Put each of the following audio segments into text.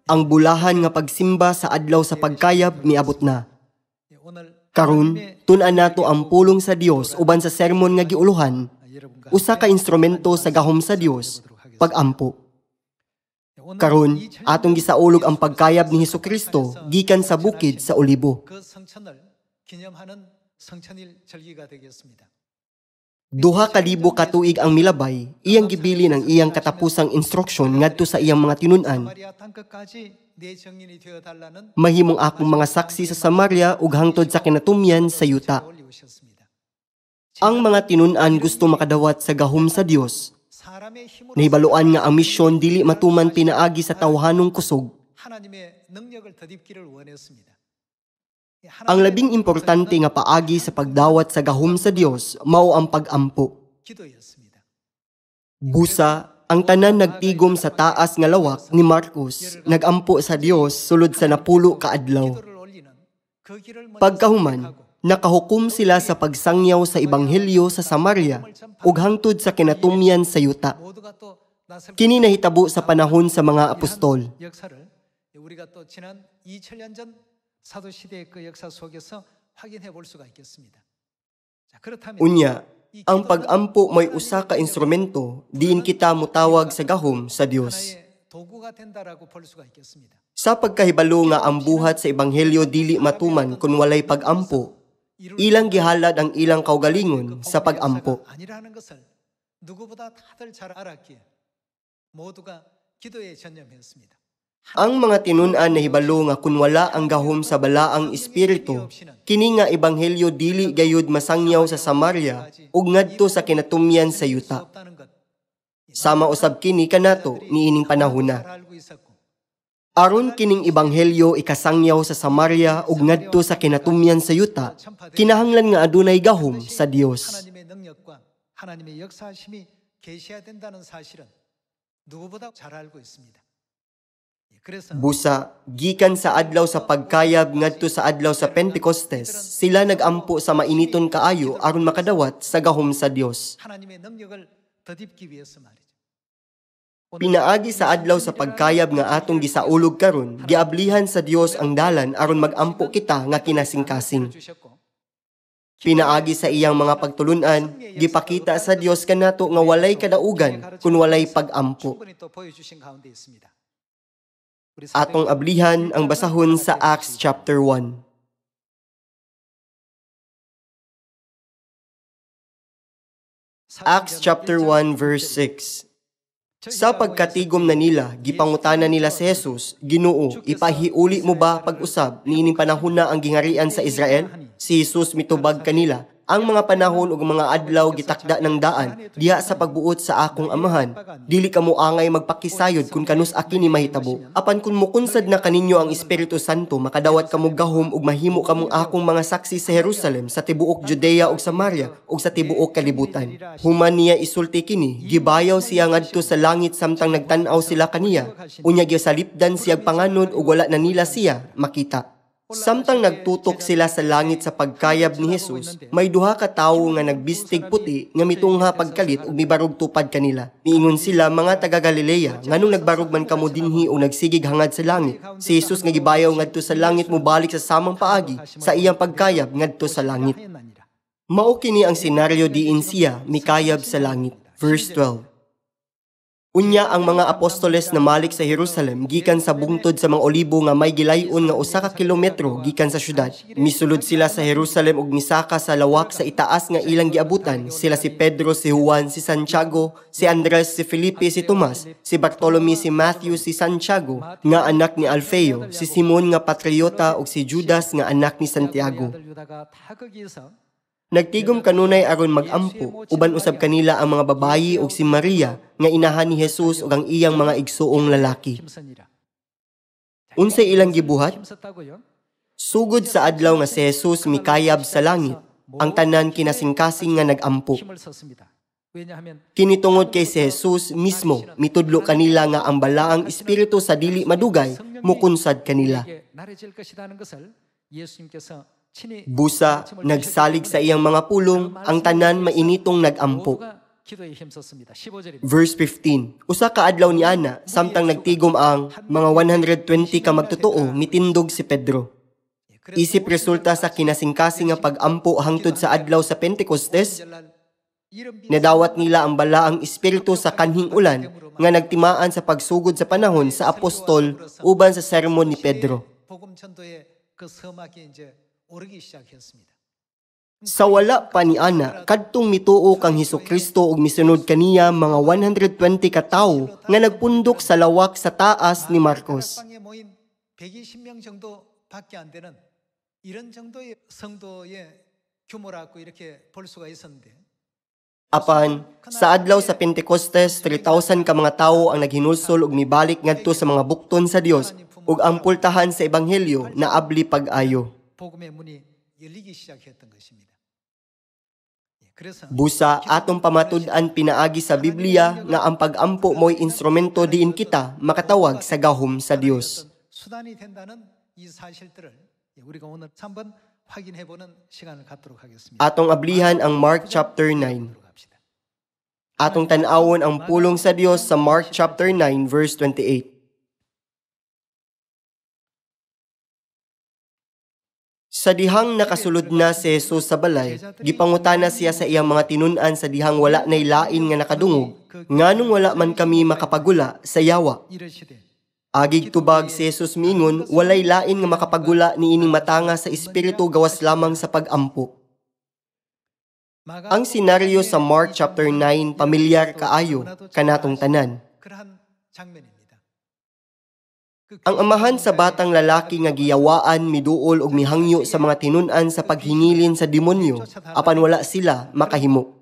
Ang bulahan nga pagsimba sa adlaw sa pagkayab miabot na. Karon, tun-an nato ang pulong sa Dios uban sa sermon nga giuluhan, usa ka instrumento sa gahom sa Dios, pag-ampo. Karon, atong gisaulog ang pagkayab ni Hesukristo gikan sa bukid sa Olibo. Duha ka libo ka tuig ang milabay, iyang gibili ng iyang katapusang instruksyon ngadto sa iyang mga tinun-an. Mahimong akong mga saksi sa Samaria ug hangtod sa kinatumyan sa yuta. Ang mga tinun-an gusto makadawat sa gahom sa Dios. Nahibaluan nga ang misyon dili matuman pinaagi sa tawhanong kusog. Ang labing importante nga paagi sa pagdawat sa gahom sa Dios mao ang pag-ampo. Busa, ang tanan nagtigom sa taas nga lawak ni Marcos, nagampo sa Dios sulod sa napulo ka adlaw. Pagkahuman, nakahukom sila sa pagsangyaw sa ebanghelyo sa Samaria ug hangtod sa kinatumyan sa yuta. Kini nahitabo sa panahon sa mga apostol. Unya, ang pag-ampo may usa ka instrumento diin kita mutawag sa gahom sa Dios. Sa pagkahibalo nga ang buhat sa ebanghelyo dili matuman kun walay pag-ampo, ilang gihalad ang ilang kaugalingon sa pag-ampo. Ang mga tinun-an na hibalo nga kun wala ang gahom sa balaang espiritu, kini nga ebanghelyo dili gayud masangyaw sa Samaria ug ngadto sa kinatumyan sa yuta. Sama usab kini kanato niining panahona. Aron kining ebanghelyo ikasangyaw sa Samaria ug ngadto sa kinatumyan sa yuta, kinahanglan nga adunay gahom sa Dios. Busa, gikan sa adlaw sa pagkayab ngadto sa adlaw sa Pentecostes, sila nagampo sa mainiton kaayo aron makadawat sa gahom sa Dios. Pinaagi sa adlaw sa pagkayab nga atong gisaulog karon, giablihan sa Dios ang dalan aron magampo kita nga kinasing-kasing. Pinaagi sa iyang mga pagtulun-an, gipakita sa Dios kanato nga walay kadaugan kun walay pag-ampo. Atong ablihan ang basahon sa Acts chapter 1. Acts chapter 1 verse 6. Sa pagkatigom na nila, gipangutana nila si Jesus, Ginoo, ipahiuli mo ba pag-usab niining panahon na ang gingarian sa Israel? Si Jesus mitubag kanila, ang mga panahon ug mga adlaw gitakda ng daan diha sa pagbuot sa akong amahan. Dili kamo angay magpakisayod kun kanus akini mahitabo. Apan kun mukunsad na kaninyo ang Espiritu Santo, makadawat kamo gahom ug mahimo kamong akong mga saksi sa Jerusalem, sa tibuok Judea ug Samaria ug sa tibuok kalibutan. Human niya isulti kini, gibayaw siya ngadto sa langit samtang nagtan-aw sila kaniya. Unya gisalipdan siyag panganod ug wala na nila siya makita. Samtang nagtutok sila sa langit sa pagkayab ni Jesus, may duha ka tawo nga nagbistig puti nga mitungha pagkalit ug mibarog tupad kanila. Niingon sila, mga taga Galilea, nganong nagbarog man kamo dinhi o nagsigig hangad sa langit? Si Jesus nga gibayaw ngadto sa langit mobalik sa samang paagi sa iyang pagkayab ngadto sa langit. Mao kini ang senaryo diin siya mikayab sa langit. Verse 12. Unya ang mga apostoles na malik sa Jerusalem gikan sa bungtod sa mga olibo nga may gilayon nga usa ka kilometro gikan sa syudad. Misulod sila sa Jerusalem ug misaka sa lawak sa itaas nga ilang giabutan. Sila si Pedro, si Juan, si Santiago, si Andres, si Felipe, si Tomas, si Bartolome, si Matthew, si Santiago nga anak ni Alfeo, si Simon nga patriota ug si Judas nga anak ni Santiago. Nagtigom kanunay aron mag-ampo, uban usab kanila ang mga babayi ug si Maria nga inahan ni Jesus ug ang iyang mga igsuong lalaki. Unsay ilang gibuhat? Sugod sa adlaw nga si Jesus mikayab sa langit, ang tanan kinasing-kasing nga nag-ampo. Kinitungod kay si Jesus mismo, mitudlo kanila nga ang balaang espiritu sa dili madugay mukunsad kanila. Busa, nagsalig sa iyang mga pulong, ang tanan mainitong nag-ampo. Verse 15. Usa ka adlaw ni ana, samtang nagtigom ang mga 120 ka magtotoo, mitindog si Pedro. Isip resulta sa kinasingkasing nga pag-ampo hangtod sa adlaw sa Pentecostes, nadawat nila ang balaang espiritu sa kanhing ulan nga nagtimaan sa pagsugod sa panahon sa apostol uban sa sermon ni Pedro. Sa wala pa ni ana, kadtong mituo kang Hesukristo ug misunod kaniya mga 120 ka tawo nga nagpundok sa lawak sa taas ni Marcos. Apan, sa adlaw sa Pentecostes, 3,000 ka mga tawo ang naghinulsol ug mibalik ngadto sa mga bukton sa Dios ug ang pultahan sa ebanghelyo na abli pag-ayo. Busa atong pamatud-an pinaagi sa Biblia nga ang pag-ampo mo'y instrumento diin kita makatawag sa gahom sa Dios. Atong ablihan ang Mark chapter 9. Atong tan-awon ang pulong sa Dios sa Mark chapter 9 verse 28. Sa dihang nakasulod na si Jesus sa balay, gipangutana siya sa iyang mga tinun-an sa dihang wala nay lain nga nakadungog, nganong wala man kami makapagula sa yawa. Agig tubag si Jesus mingon, walay lain nga makapagula niining matanga sa espiritu gawas lamang sa pag-ampo. Ang senaryo sa Mark chapter 9 pamilyar kaayo kanatong tanan. Ang amahan sa batang lalaki nga giyawaan, miduol ug mihangyo sa mga tinun-an sa paghinilin sa demonyo, apan wala sila makahimo.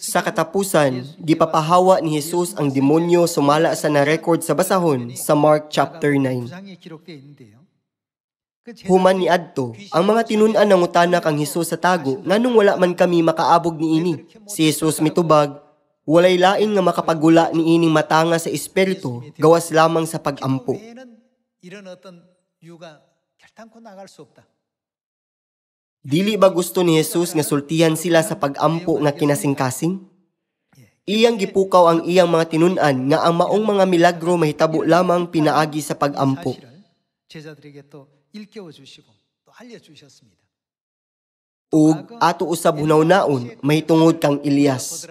Sa katapusan, gipapahawa ni Jesus ang demonyo sumala sa na-record sa basahon sa Mark chapter 9. Human ni adto, ang mga tinun-an nangutana kang Hesus sa tago, nganong wala man kami makaabog niini. Si Jesus mitubag, walay lain nga makapagula niining matanga sa espiritu, gawas lamang sa pag-ampo. Dili ba gusto ni Jesus nga sultihan sila sa pag-ampo nga kinasingkasing? Iyang gipukaw ang iyang mga tinun-an nga ang maong mga milagro mahitabo lamang pinaagi sa pag-ampo. Ug ato usab hunaw-naon mahitungod kang Elias.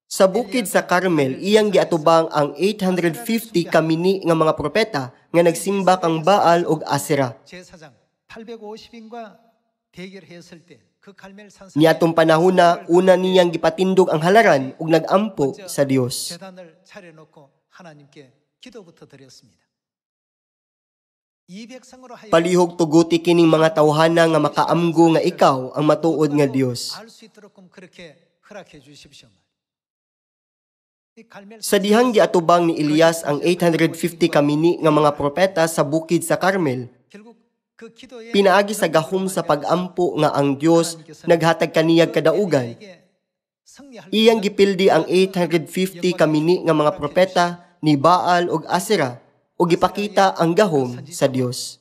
Sa bukid sa Carmel, iyang giatubang ang 850 ka mini nga mga propeta nga nagsimba kang Baal ug Asera. Niatong panahon na una niyang gipatindog ang halaran ug nag-ampo sa Dios. Palihog tuguti kining mga tawhana nga makaamgo nga ikaw ang matuod nga Dios. Sa dihang giatubang ni Elias ang 850 ka mini nga mga propeta sa bukid sa Carmel, pinaagi sa gahom sa pag-ampo nga ang Dios naghatag kaniyag kadaugan. Iyang gipildi ang 850 ka mini nga mga propeta ni Baal ug Asera ug gipakita ang gahom sa Dios.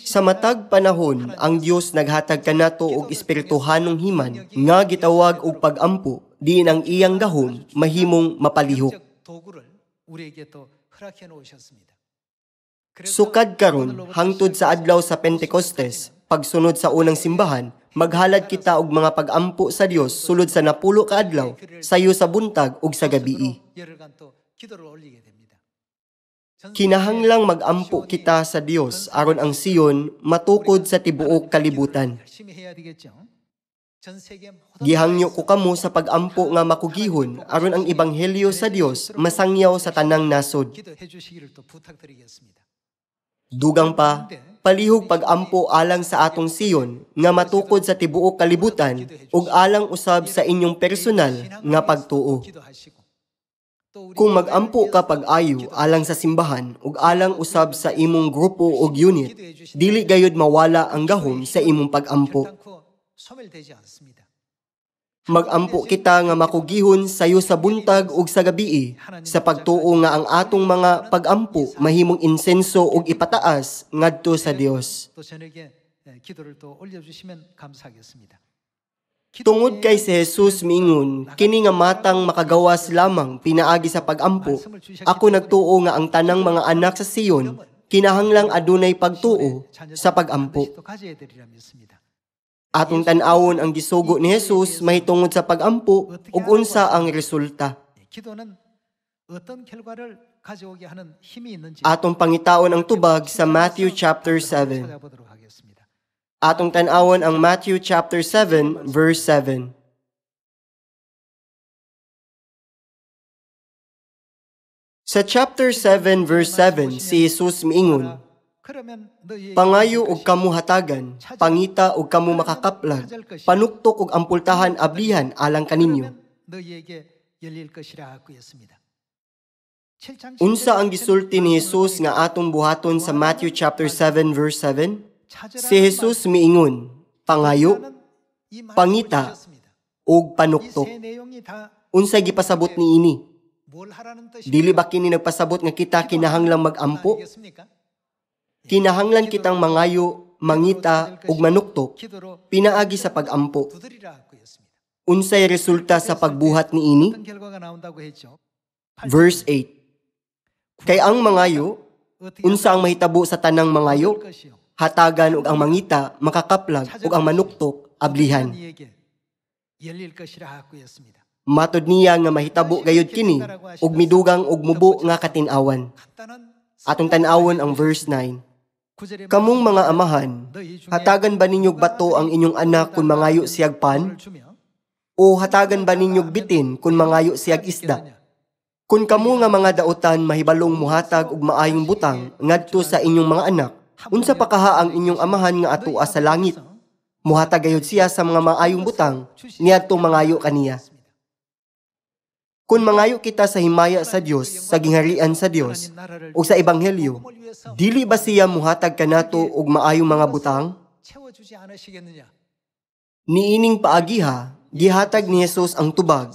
Sa matag panahon, ang Dios naghatag kanato og espirituhanong himan nga gitawag og pag-ampo, diin ang iyang gahom mahimong mapalihok. Sukad karon hangtod sa adlaw sa Pentecostes, pagsunod sa unang simbahan, maghalad kita og mga pag-ampo sa Dios sulod sa napulo ka adlaw, sayo sa buntag ug sa gabii. Kinahanglang mag-ampo kita sa Dios aron ang Sion matukod sa tibuok kalibutan. Gihangyo ko kamo sa pag-ampo nga makugihon aron ang ebanghelyo sa Dios masangyaw sa tanang nasod. Dugang pa, palihog pag-ampo alang sa atong Sion nga matukod sa tibuok kalibutan ug alang usab sa inyong personal nga pagtuo. Kung mag-ampo ka pag-ayo alang sa simbahan ug alang usab sa imong grupo ug unit, dili gayud mawala ang gahom sa imong pag-ampo. Mag-ampo kita nga makugihon sayo sa buntag ug sa gabii, sa pagtuo nga ang atong mga pag-ampo mahimong insenso ug ipataas ngadto sa Dios. Tungod kay si Jesus miingon, kini nga matang makagawas lamang pinaagi sa pag-ampo, ako nagtuo nga ang tanang mga anak sa Sion, kinahanglang adunay pagtuo sa pag-ampo. Atong tan-awon ang gisugo ni Jesus mahitungod sa pag-ampo ug unsa ang resulta. Atong pangitaon ang tubag sa Matthew chapter 7. Atong tan-awon ang Matthew chapter 7 verse 7. Sa chapter 7 verse 7 si Jesus miingon, pangayo og kamu hatagan, pangita og kamu makakaplag, panuktok og ampultahan ablihan alang kaninyo. Unsa ang gisulti ni Jesus nga atong buhaton sa Matthew chapter 7 verse 7? Si Jesus miingon, pangayo, pangita, ug panuktok. Unsay gipasabot niini? Dili ba kini nagpasabot nga kita kinahanglang mag-ampo? Kinahanglan kitang mangayo, mangita, ug manuktok, pinaagi sa pag-ampo. Unsay resulta sa pagbuhat niini? Verse 8. Kay ang mangayo, unsa ang mahitabo sa tanang mangayo? Hatagan ug ang mangita, makakaplag ug ang manuktok, ablihan. Matod niya nga mahitabo gayud kini ug midugang ug mubo nga katin-awan. Atong tan-awon ang verse 9. Kamong mga amahan, hatagan ba ninyog bato ang inyong anak kung mangayo siyag pan? O hatagan ba ninyog bitin kung mangayo siyag isda? Kung kamo nga mga daotan mahibalong muhatag ug maayong butang ngadto sa inyong mga anak, unsa pa kaha ang inyong amahan nga atua sa langit? Muhatag gayud siya sa mga maayong butang niadtong mangayo kaniya. Kung mangayo kita sa himaya sa Dios, sa gingharian sa Dios, o sa ebanghelyo, dili ba siya muhatag kanato og maayong mga butang? Niining paagiha, gihatag ni Jesus ang tubag,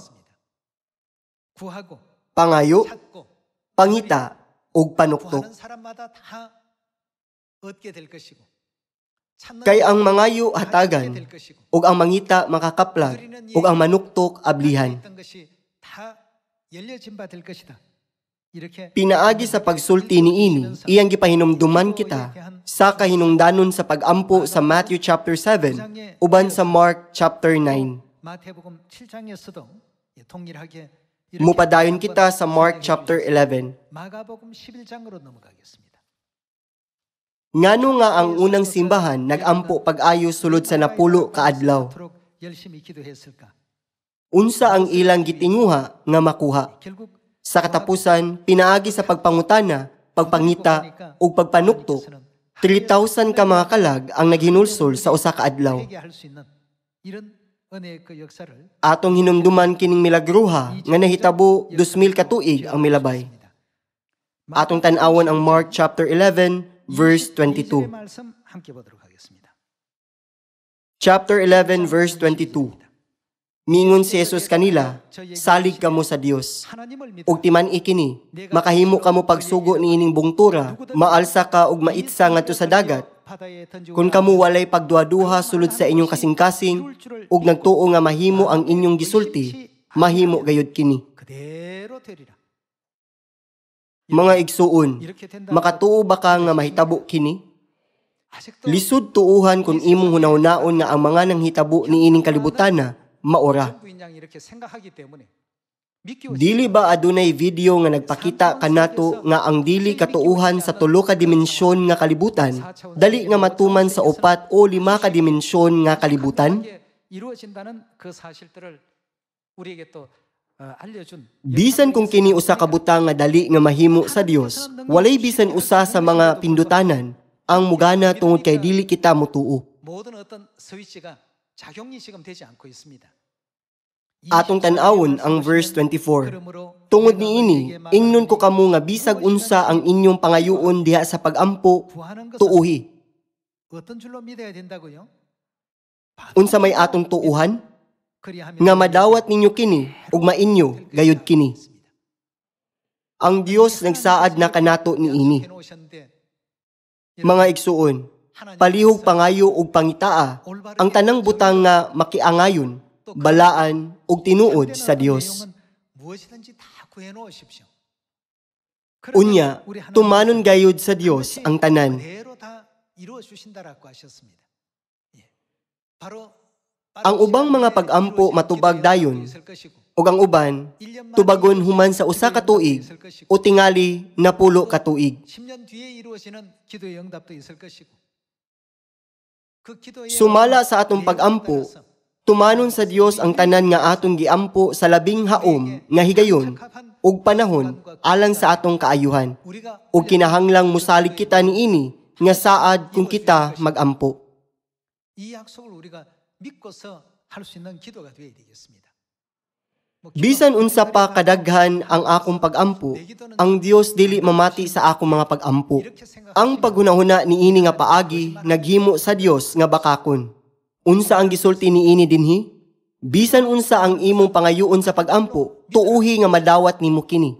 pangayo, pangita, ug panuktok. Kay ang mangayo hatagan, ug ang mangita makakaplag, ug ang manuktok ablihan. Pinaagi sa pagsulti niini, iyang gipahinumduman kita sa kahinungdanon sa pag-ampo sa Matthew chapter 7 uban sa Mark chapter 9. Mupadayon kita sa Mark chapter 11. Ngano nga ang unang simbahan nag-ampo pag-ayo sulod sa napulo ka adlaw? Unsa ang ilang gitinguha nga makuha? Sa katapusan, pinaagi sa pagpangutana, pagpangita, ug pagpanuktok, 3,000 ka mga kalag ang naghinulsol sa usa ka adlaw. Atong hinumduman kining milagruha nga nahitabo 2,000 ka tuig ang milabay. Atong tan-awon ang Mark chapter 11 verse 22. Chapter 11 verse 22. Mingon si Jesus kanila, salig kamo sa Dios. Ug timan ikini, makahimo kamo pagsugo niining bungtura, maalsa ka ug maitsa ngadto sa dagat. Kung kamo walay pagduha-duha sulod sa inyong kasing-kasing, ug nagtuo nga mahimo ang inyong gisulti, mahimo gayud kini. Mga igsuon, makatuo ba ka nga mahitabo kini? Lisod tuuhan kung imong hunahuna-on nga ang mga nanghitabo niining kalibutana, maora. Dili ba adunay video nga nagpakita kanato nga ang dili katuuhan sa 3 ka dimensyon nga kalibutan, dali nga matuman sa 4 o 5 ka dimensyon nga kalibutan? Bisan kung kini usa ka butang nga dali nga mahimo sa Dios, walay bisan usa sa mga pindutanan ang mugana tungod kay dili kita motuo. Atong tan-awon ang verse 24. Tungod niini, ingnon ko kamo nga bisag unsa ang inyong pangayuon diha sa pag-ampo, tuuhi. Unsa may atong tuuhan? Nga madawat ninyo kini, ug mainyo, gayud kini. Ang Dios nagsaad na kanato niini. Mga igsuon, palihog pangayo ug pangitaa, ang tanang butang nga makiangayon, balaan ug tinuod sa Dios. Unya, tumanon gayud sa Dios ang tanan. Ang ubang mga pag-ampo matubag dayon, ug ang uban tubagon human sa usa ka tuig o tingali na 10 ka tuig. Sumala sa atong pag-ampo, tumanon sa Dios ang tanan nga atong giampo sa labing haom nga higayon ug panahon alang sa atong kaayuhan. Ug kinahanglang musalig kita niini nga saad kung kita mag-ampo. Bisan unsa pa kadaghan ang akong pag-ampo, ang Dios dili mamati sa akong mga pag-ampo. Ang paghunahuna niini nga paagi naghimo sa Dios nga bakakon. Unsa ang gisulti niini dinhi? Bisan unsa ang imong pangayuon sa pag-ampo, tuuhi nga madawat nimo kini.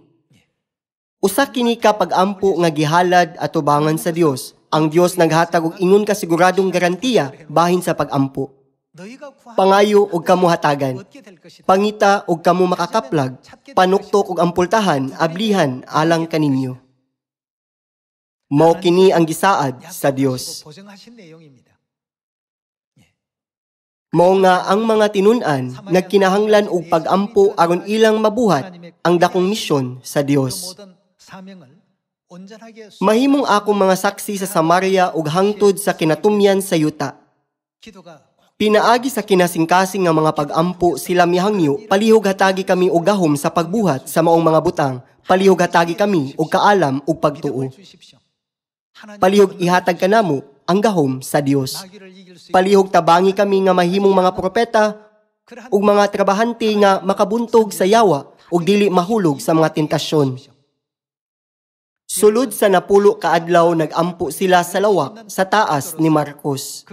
Usa kini ka pag-ampo nga gihalad at tubangan sa Dios. Ang Dios naghatag og ingon ka siguradong garantiya bahin sa pag-ampo. Pangayo og kamo hatagan, pangita og kamo makakaplag, panuktok og ampultahan, ablihan alang kaninyo. Mao kini ang gisaad sa Dios. Mao nga ang mga tinun-an nagkinahanglan og pag-ampo aron ilang mabuhat ang dakong misyon sa Dios. Mahimong akong mga saksi sa Samaria ug hangtod sa kinatumyan sa yuta. Pinaagi sa kinasingkasing nga mga pag-ampo sila mihangyo, palihog hatagi kami og gahom sa pagbuhat sa maong mga butang, palihog hatagi kami og kaalam ug pagtuo. Palihog ihatag kanamo ang gahom sa Dios. Palihog tabangi kami nga mahimong mga propeta ug mga trabahante nga makabuntog sa yawa ug dili mahulog sa mga tentasyon. Sulod sa 10 ka adlaw nag-ampo sila sa lawak sa taas ni Marcos.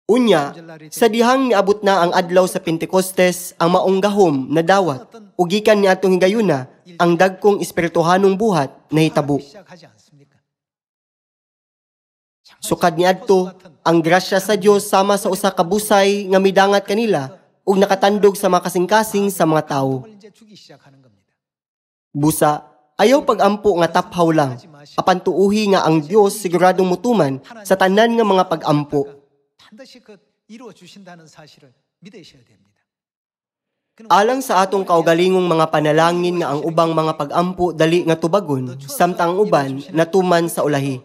Unya, sa dihang niabot na ang adlaw sa Pentecostes, ang maong gahom na dawat, ug gikan niadtong higayuna, ang dagkong espirituhanong buhat na hitabo. Sukad niadto, ang grasya sa Dios sama sa usa ka busay nga midangat kanila ug nakatandog sa mga kasing-kasing sa mga tawo. Busa, ayaw pag-ampo nga taphaw lang, apan tuuhi nga ang Dios siguradong mutuman sa tanan nga mga pag-ampo. Alang sa atong kaugalingong mga panalangin nga ang ubang mga pag-ampo dali nga tubagon, samtang uban natuman sa ulahi.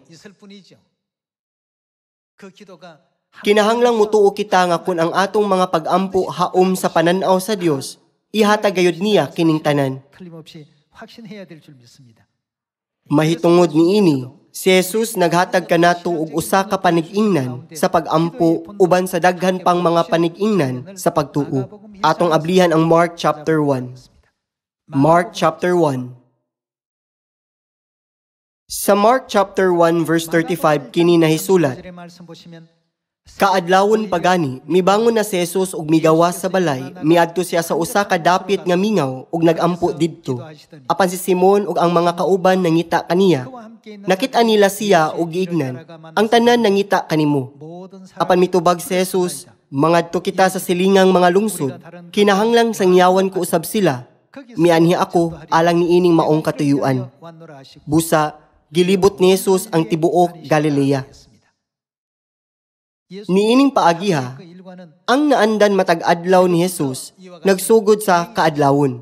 Kinahanglang mutuo kita nga kun ang atong mga pag-ampo haom sa pananaw sa Dios, ihatag gayud niya kining tanan. Mahitungod niini, si Jesus naghatag kanato og usa ka panig-ingnan sa pag-ampo uban sa daghan pang mga panig-ingnan sa pagtuo. Atong ablihan ang Mark chapter 1. Mark chapter 1. Sa Mark chapter 1 verse 35 kini nahisulat, kaadlawon pagani, mibangon na si Jesus og migawas sa balay, miadto siya sa usa ka dapit nga mingaw ug nagampo didto. Apan si Simon ug ang mga kauban nangita kaniya. Nakita nila siya ug giignan, ang tanan nangita kanimo. Apan mitubag si Jesus, mangadto kita sa silingang mga lungsod, kinahanglang sangyawan ko usab sila. Mianhi ako alang niining maong katuyuan. Busa, gilibot ni Jesus ang tibuok Galilea. Niining paagiha, ang naandan matag-adlaw ni Jesus nagsugod sa kaadlawon.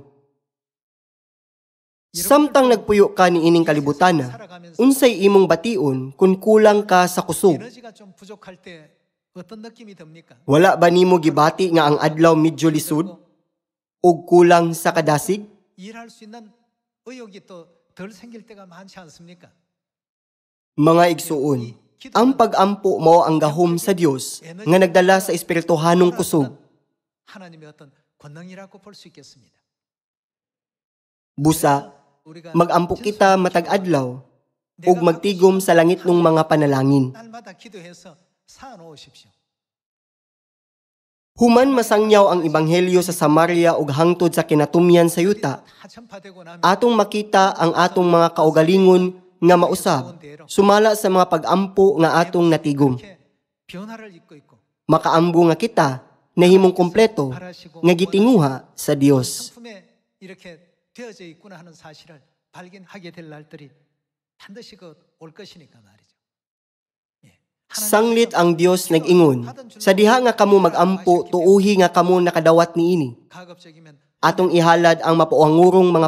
Samtang nagpuyo ka niining kalibutana, unsay imong bation kung kulang ka sa kusog? Wala ba nimo gibati nga ang adlaw medyo lisod ug kulang sa kadasig? Mga igsuon, ang pag-ampo mao ang gahom sa Dios nga nagdala sa espirituhanong kusog. 하나님의 어떤 권능이라고 볼 수 있겠습니다. Busa, mag-ampo kita matag adlaw ug magtigom sa langit ng mga panalangin. 날마다 기도해서 쌓아놓으십시오. Human masangyaw ang ebanghelyo sa Samaria ug hangtod sa kinatumyan sa yuta, 다 전파되고 나면 atong makita ang atong mga kaugalingon nga mausab, sumala sa mga pag-ampo nga atong natigom. 이렇게 변화를 입고 있고 Makaambo nga kita, nahimong kompleto, nga gitinguha sa Dios. 성품에 이렇게 되어져 있구나 하는 사실을 발견하게 될 날들이 반드시 올 것이니까 말이죠. Sanglit ang Dios nag-ingon, sa diha nga kamo mag-ampo, tuuhi nga kamo nakadawat niini. 가급적이면 Atong ihalad ang mapuangurong mga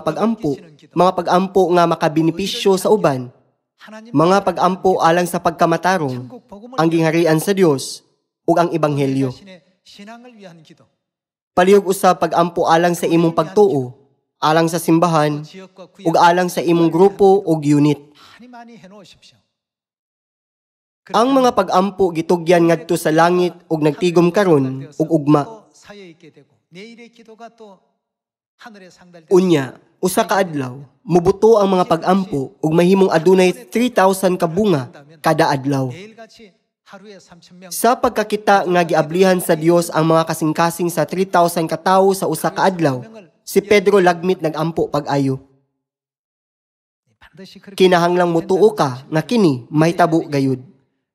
pag-ampo nga makabinipisyo sa uban, mga pag-ampo alang sa pagkamatarong, ang gingharian sa Dios, ug ang ebanghelyo. 신앙을 위한 기도. Palihog usab pag-ampo alang sa imong pagtuo, alang sa simbahan, ug alang sa imong grupo ug unit. 많이 해놓으십시오. Ang mga pag-ampo gitugyan ngadto sa langit ug nagtigom karon ug ugma. 사여 있게 되고 내일의 기도가 또 하늘에 상달될 Unya, usa ka adlaw, mubuto ang mga pag-ampo ug mahimong adunay 3,000 ka bunga kada adlaw. 내일같이 하루에 3,000명 Sa pagkakita nga giablihan sa Dios ang mga kasing-kasing sa 3,000 ka tawo sa usa ka adlaw, si Pedro lagmit nag-ampo pag-ayo. 반드시 그렇게 Kinahanglang mutuo ka nga kini mahitabo gayud.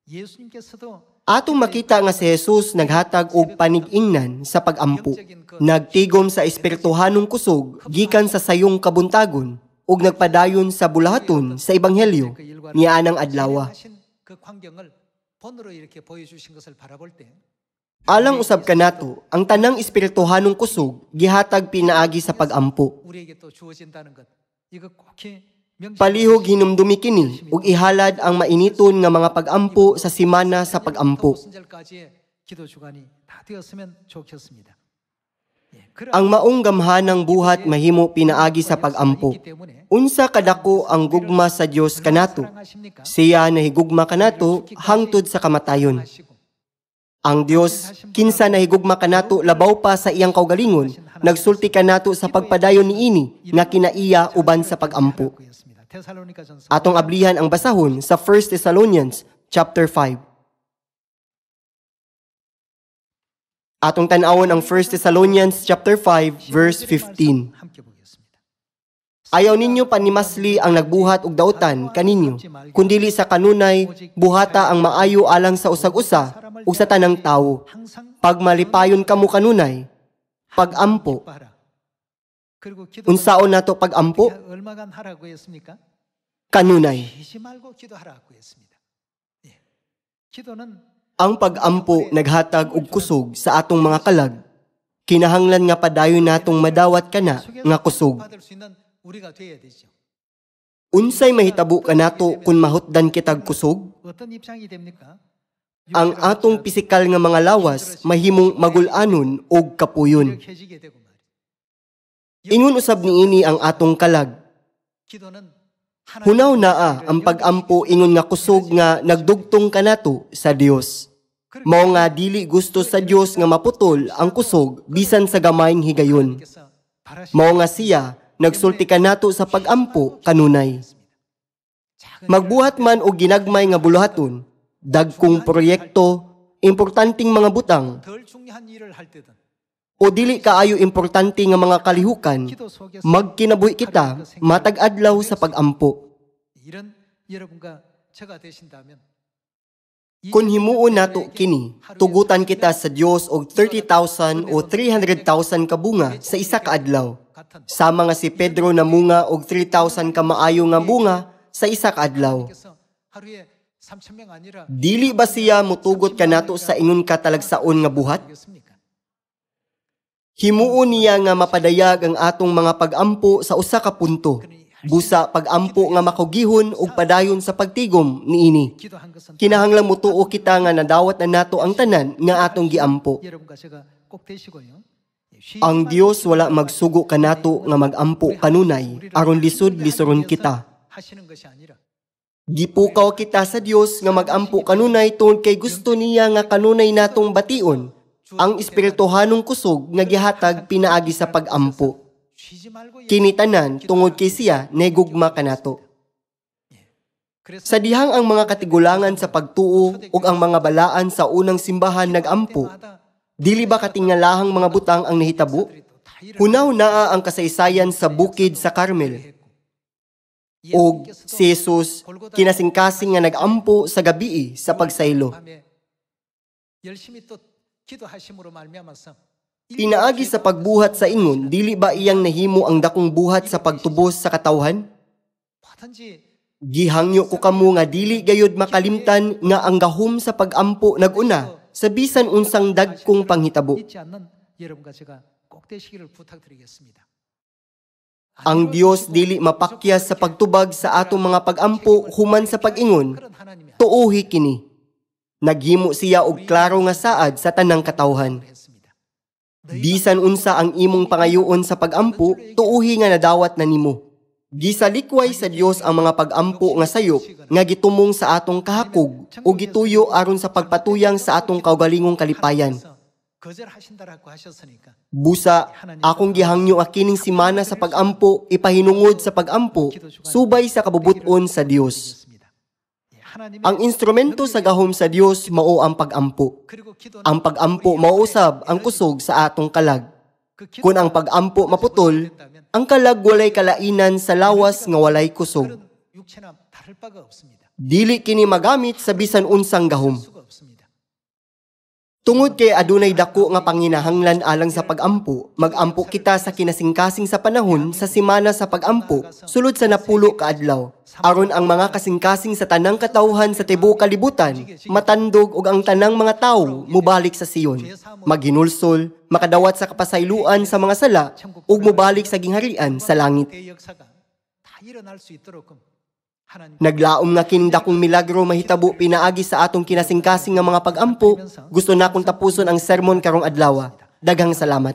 예수님께서도 Atong makita nga si Jesus naghatag og panig-ingnan sa pag-ampo. Nagtigom sa espirituhanong kusog gikan sa sayong kabuntagon ug nagpadayon sa bulahaton sa ebanghelyo nianang adlaw. 하신 그 광경을 본으로 이렇게 보여주신 것을 바라볼 때 Alang usab kanato, ang tanang espirituhanong kusog gihatag pinaagi sa pag-ampo. 우리에게 또 주어진다는 것 이거 꼭히 Palihog hinumdumi kini ug ihalad ang mainiton nga mga pag-ampo sa simana sa pag-ampo. 순절까지의 기도 주간이 다 되었으면 좋겠습니다. Ang maong gamhanang buhat mahimo pinaagi sa pag-ampo. Unsa kadako ang gugma sa Dios kanato? Siya nahigugma kanato hangtod sa kamatayon. Ang Dios kinsa nahigugma kanato labaw pa sa iyang kaugalingon, nagsulti kanato sa pagpadayon niini nga kinaiya uban sa pag-ampo. Atong ablihan ang basahon sa 1 Thessalonians chapter 5. Atong tan-awon ang 1 Thessalonians chapter 5 verse 15. Ayaw ninyo panimasli ang nagbuhat og dautan kaninyo, kundili sa kanunay buhata ang maayo alang sa usag-usa ug sa tanang tawo. Pag malipayon kamo kanunay, pag-ampo. Unsaon nato pag-ampo? 얼마간 하라고 했습니까? Kanunay. 쉬지 말고 기도하라고 했습니다. 기도는 Ang pag-ampo naghatag og kusog sa atong mga kalag. Kinahanglan nga padayon natong madawat kana nga kusog. 받을 수 있는 우리가 되어야 되죠. Unsay mahitabo kanato kun mahutdan kitag kusog? 어떤 입장이 됩니까? Ang atong pisikal nga mga lawas mahimong magul-anon og kapuyon. 유력해지게 되고 말이죠. Ingon usab niini ang atong kalag. 기도는 Hunaw naa ang pag-ampo ingon nga kusog nga nagdugtong kanato sa Dios. Mao nga dili gusto sa Dios nga maputol ang kusog bisan sa gamayng higayon. Mao nga siya nagsulti kanato sa pag-ampo kanunay. Magbuhat man og ginagmay nga buluhaton, dagkong proyekto, importanteng mga butang, 덜 중요한 일을 할 때든 o dili kaayo importante nga mga kalihukan, 기도 속에서 magkinabuhi kita matag adlaw sa pag-ampo. 이런 여러분과 저가 되신다면 Kung himuon nato kini, tugutan kita sa Dios og 30,000 o 300,000 ka bunga sa isa ka adlaw. Sama nga si Pedro na munga og 3,000 ka maayo nga bunga sa isa ka adlaw. 그래서 하루에 3,000명 아니라 Dili ba siya mutugot kanato sa ingon katalagsaon nga buhat? 겠습니까? Himuon niya nga mapadayag ang atong mga pag-ampo sa usa ka punto. Busa pag-ampo nga makugihon ug padayon sa pagtigom niini. 기도한 것은 Kinahanglang mutuo kita nga nadawat na nato ang tanan nga atong giampo. 여러분과 제가 꼭 되시고요. Ang Dios wala magsugo kanato nga mag-ampo kanunay aron lisod-lisoron kita. 하시는 것이 아니라 Gipukaw kita sa Dios nga mag-ampo kanunay tungod kay gusto niya nga kanunay natong bation ang espirituhanong kusog nga gihatag pinaagi sa pag-ampo. Kini tanan tungod kay siya negugma kanato. Sa dihang ang mga katigulangan sa pagtuo ug ang mga balaan sa unang simbahan nag-ampo, dili ba katingalahang mga butang ang nahitabo? Hunaw naa ang kasaysayan sa bukid sa Carmel. Og si Jesus kinasingkasing nga nag-ampo sa gabii sa pagsaylo. Pinaagi sa pagbuhat sa ingon, dili ba iyang nahimo ang dakong buhat sa pagtubos sa katawhan? Gihangyo ko kamo nga dili gayud makalimtan nga ang gahom sa pag-ampo nag-una sa bisan unsang dagkong panghitabo. Ang Dios dili mapakyas sa pagtubag sa atong mga pag-ampo human sa pag-ingon, tuuhi kini. Naghimo siya og klaro nga saad sa tanang katawhan. Bisan unsa ang imong pangayoon sa pag-ampo, tuuhi nga nadawat na nimo. Gisalikway sa Dios ang mga pag-ampo nga sayop nga gitumong sa atong kahakog o gituyo aron sa pagpatuyang sa atong kaugalingong kalipayan. Busa, akong gihangyo kining simana sa pag-ampo, ipahinungod sa pag-ampo, subay sa kabubuton sa Dios. Ang instrumento sa gahom sa Dios mao ang pag-ampo. Ang pag-ampo mauusab ang kusog sa atong kalag. Kung ang pag-ampo maputol, ang kalag walay kalainan sa lawas nga walay kusog. Dili kini magamit sa bisan unsang gahom. Tungod kay adunay dako nga panginahanglan alang sa pag-ampo, mag-ampo kita sa kinasingkasing sa panahon sa simana sa pag-ampo, sulod sa 10 ka adlaw. Aron ang mga kasingkasing sa tanang katawhan sa tibuok kalibutan, matandog ug ang tanang mga tawo mubalik sa Sion, maghinulsol, makadawat sa kapasayloan sa mga sala ug mubalik sa gingharian sa langit. Naglaom nga kining dakong milagro mahitabo pinaagi sa atong kinasingkasing nga mga pag-ampo, gusto na kong tapuson ang sermon karong adlaw. Daghang salamat.